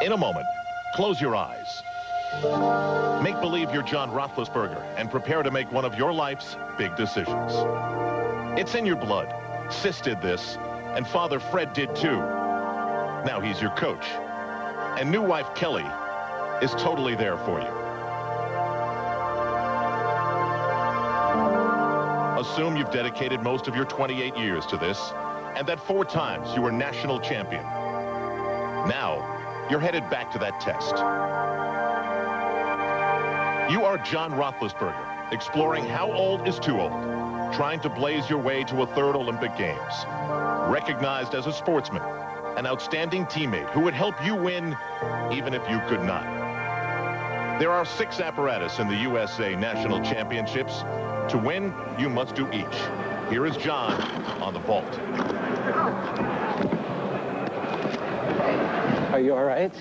In a moment, close your eyes. Make believe you're John Roethlisberger and prepare to make one of your life's big decisions. It's in your blood. Sis did this, and Father Fred did too. Now he's your coach. And new wife Kelly is totally there for you. Assume you've dedicated most of your 28 years to this, and that 4 times you were national champion. Now, you're headed back to that test. You are John Roethlisberger, exploring how old is too old, trying to blaze your way to a 3rd Olympic Games. Recognized as a sportsman, an outstanding teammate who would help you win even if you could not. There are 6 apparatus in the USA National Championships. To win, you must do each. Here is John on the vault. Are you all right?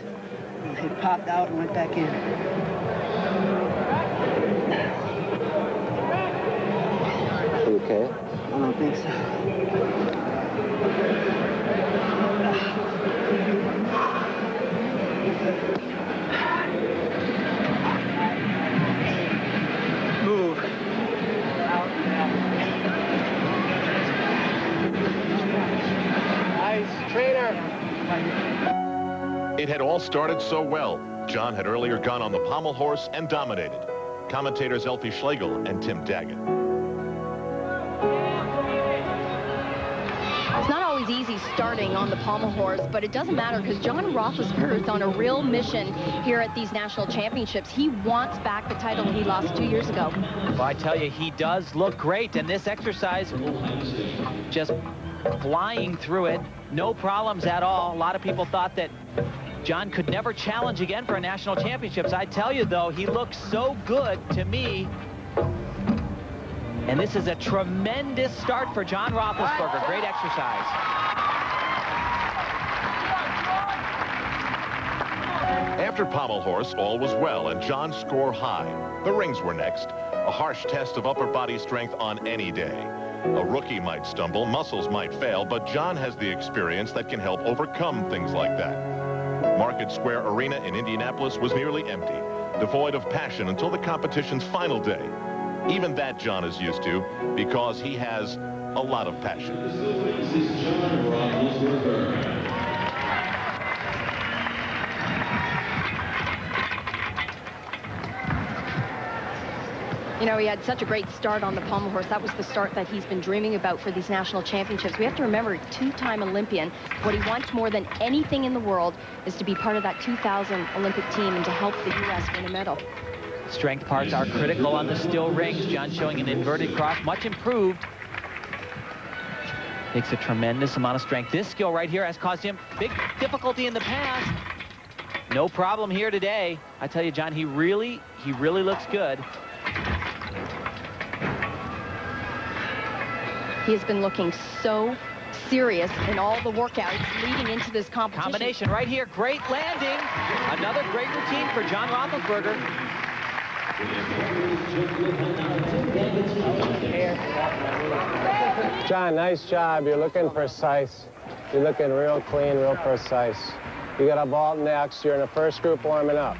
It popped out and went back in. You okay? I don't think so. Move. Nice trainer. It had all started so well. John had earlier gone on the pommel horse and dominated. Commentators Elfie Schlegel and Tim Daggett. It's not always easy starting on the pommel horse, but it doesn't matter because John Roethlisberger is on a real mission here at these national championships. He wants back the title he lost 2 years ago. Well, I tell you, he does look great, and this exercise, just flying through it, no problems at all. A lot of people thought that John could never challenge again for a national championships. I tell you, though, he looks so good to me. And this is a tremendous start for John Roethlisberger. Great exercise. After pommel horse, all was well, and John scored high. The rings were next, a harsh test of upper body strength on any day. A rookie might stumble, muscles might fail, but John has the experience that can help overcome things like that. Market Square Arena in Indianapolis was nearly empty, devoid of passion until the competition's final day. Even that John is used to because he has a lot of passion. You know, he had such a great start on the pommel horse. That was the start that he's been dreaming about for these national championships. We have to remember, 2-time Olympian. What he wants more than anything in the world is to be part of that 2000 Olympic team and to help the U.S. win a medal. Strength parts are critical on the still rings. John showing an inverted cross, much improved. Takes a tremendous amount of strength. This skill right here has caused him big difficulty in the past. No problem here today. I tell you, John, he really looks good. He has been looking so serious in all the workouts leading into this competition. Combination right here, great landing. Another great routine for John Roethlisberger. John, nice job. You're looking precise. You're looking real clean, real precise. You got a vault next. You're in the first group warming up.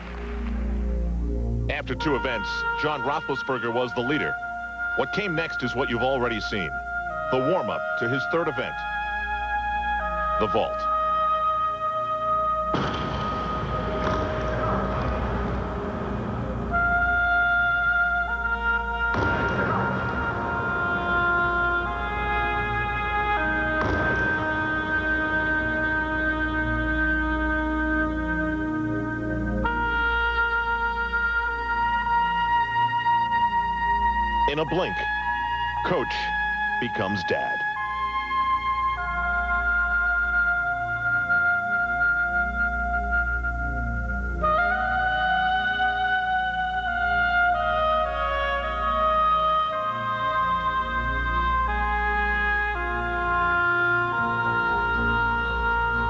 After 2 events, John Roethlisberger was the leader. What came next is what you've already seen. The warm-up to his 3rd event, the vault. In a blink, coach becomes dad.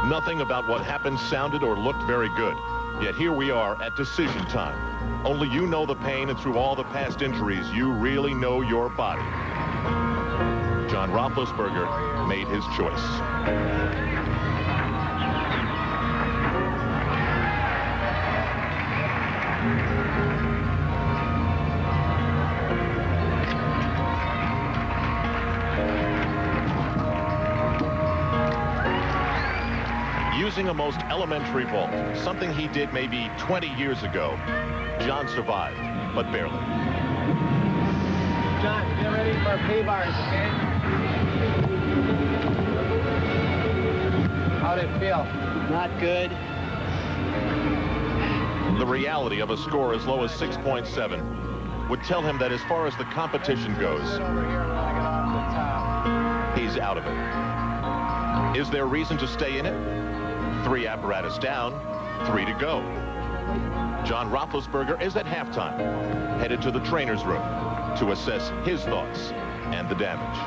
Nothing about what happened sounded or looked very good. Yet here we are at decision time. Only you know the pain, and through all the past injuries, you really know your body. John Roethlisberger made his choice. Using a most elementary vault, something he did maybe 20 years ago, John survived, but barely. John, get ready for P-bars, okay? How'd it feel? Not good. The reality of a score as low as 6.7 would tell him that as far as the competition goes, Sit over here when I get off the top. he's out of it. Is there reason to stay in it? 3 apparatus down, 3 to go. John Roethlisberger is at halftime, headed to the trainer's room to assess his thoughts and the damage.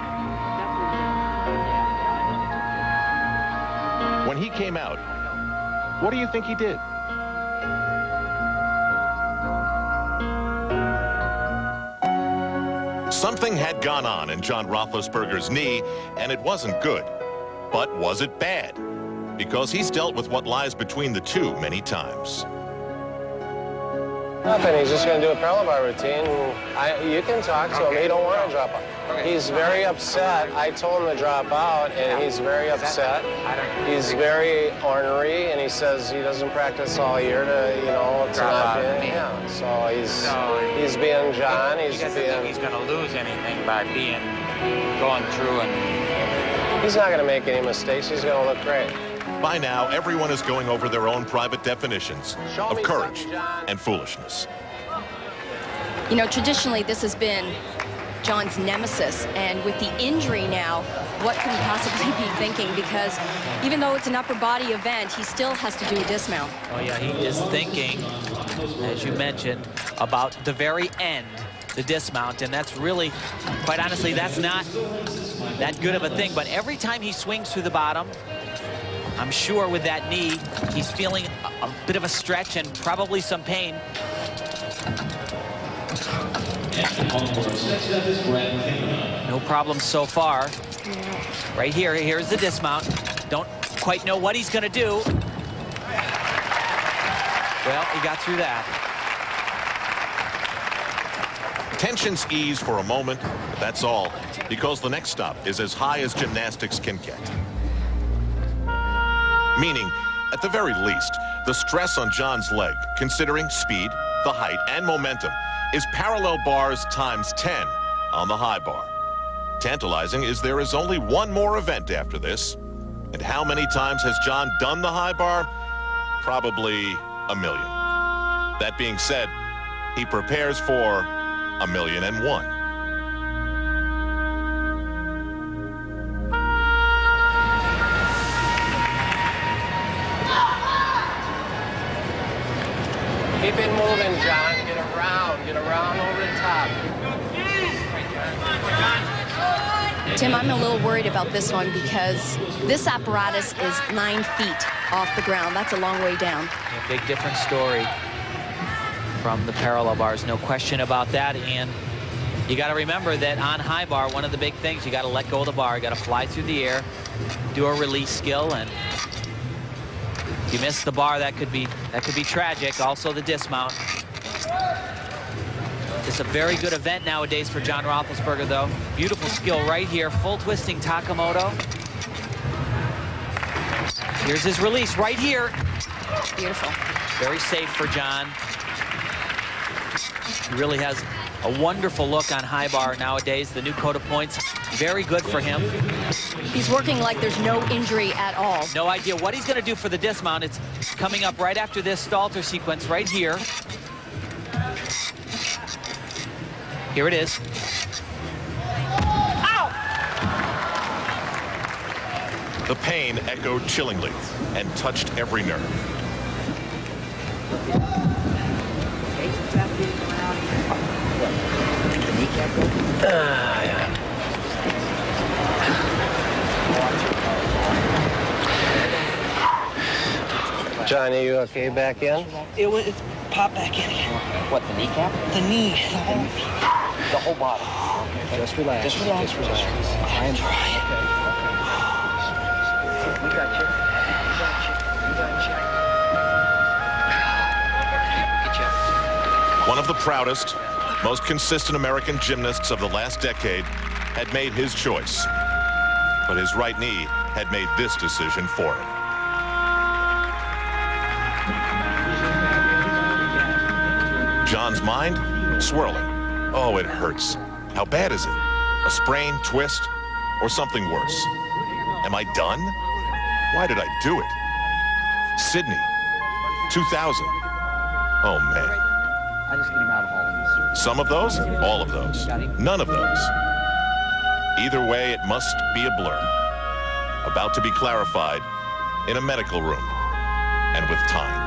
When he came out, what do you think he did? Something had gone on in John Roethlisberger's knee, and it wasn't good. But was it bad? Because he's dealt with what lies between the two many times. Nothing. He's just going to do a parallel bar routine. You can talk to him. He don't want to drop out. He's very upset. I told him to drop out, and he's very upset. He's very ornery, and he says he doesn't practice all year to, you know, to not be. Yeah. So he's being John. He doesn't think he's going to lose anything by going through and. He's not going to make any mistakes. He's going to look great. By now, everyone is going over their own private definitions of courage and foolishness. You know, traditionally, this has been John's nemesis. And with the injury now, what could he possibly be thinking? Because even though it's an upper body event, he still has to do a dismount. Oh, yeah, he is thinking, as you mentioned, about the very end, the dismount. And that's really, quite honestly, that's not that good of a thing. But every time he swings through the bottom, I'm sure with that knee, he's feeling a bit of a stretch and probably some pain. No problem so far. Right here, here's the dismount. Don't quite know what he's going to do. Well, he got through that. Tensions ease for a moment, but that's all, because the next stop is as high as gymnastics can get. Meaning, at the very least, the stress on John's leg, considering speed, the height, and momentum, is parallel bars times 10 on the high bar. Tantalizing is there is only one more event after this. And how many times has John done the high bar? Probably 1 million. That being said, he prepares for 1,000,001. Keep it moving, John. Get around over the top. Tim, I'm a little worried about this one because this apparatus is 9 feet off the ground. That's a long way down. A big different story from the parallel bars, no question about that. And you got to remember that on high bar, one of the big things, you got to let go of the bar. You got to fly through the air, do a release skill, and if you miss the bar, that could be tragic. Also the dismount. It's a very good event nowadays for John Roethlisberger, though. Beautiful skill right here, full twisting Takamoto. Here's his release right here. Beautiful. Very safe for John. He really has a wonderful look on high bar nowadays. The new code of points, very good for him. He's working like there's no injury at all. No idea what he's going to do for the dismount. It's coming up right after this Stalter sequence right here. Here it is. Ow! The pain echoed chillingly and touched every nerve. John, are you okay back in? It popped back in again. What, the kneecap? The knee, The whole body. Okay. Just relax. Just relax. Just relax. I'm trying. We got you. One of the proudest, most consistent American gymnasts of the last decade had made his choice. But his right knee had made this decision for him. John's mind swirling. Oh, it hurts. How bad is it? A sprain, twist, or something worse? Am I done? Why did I do it? Sydney, 2000. Oh, man. I just get him out of all of this. Some of those, all of those, none of those. Either way, it must be a blur. About to be clarified in a medical room and with time.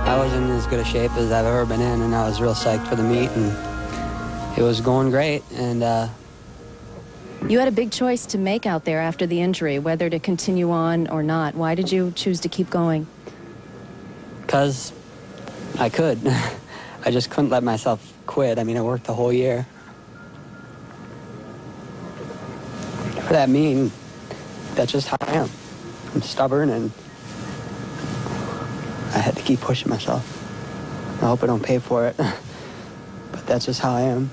I was in as good a shape as I've ever been in, and I was real psyched for the meet, and it was going great. And you had a big choice to make out there after the injury, whether to continue on or not. Why did you choose to keep going? Because I could. I just couldn't let myself quit. I mean, I worked the whole year. For that mean, that's just how I am. I'm stubborn, and I had to keep pushing myself. I hope I don't pay for it, but that's just how I am.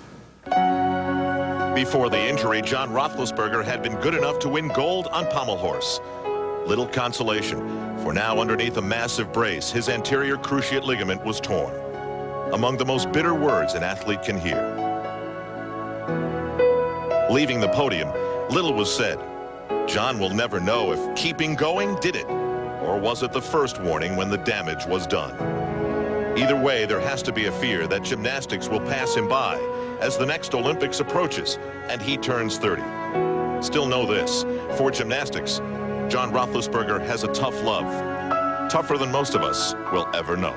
Before the injury, John Roethlisberger had been good enough to win gold on pommel horse. Little consolation, for now underneath a massive brace, his anterior cruciate ligament was torn. Among the most bitter words an athlete can hear. Leaving the podium, little was said. John will never know if keeping going did it, or was it the first warning when the damage was done. Either way, there has to be a fear that gymnastics will pass him by as the next Olympics approaches and he turns 30. Still know this, for gymnastics, John Roethlisberger has a tough love, tougher than most of us will ever know.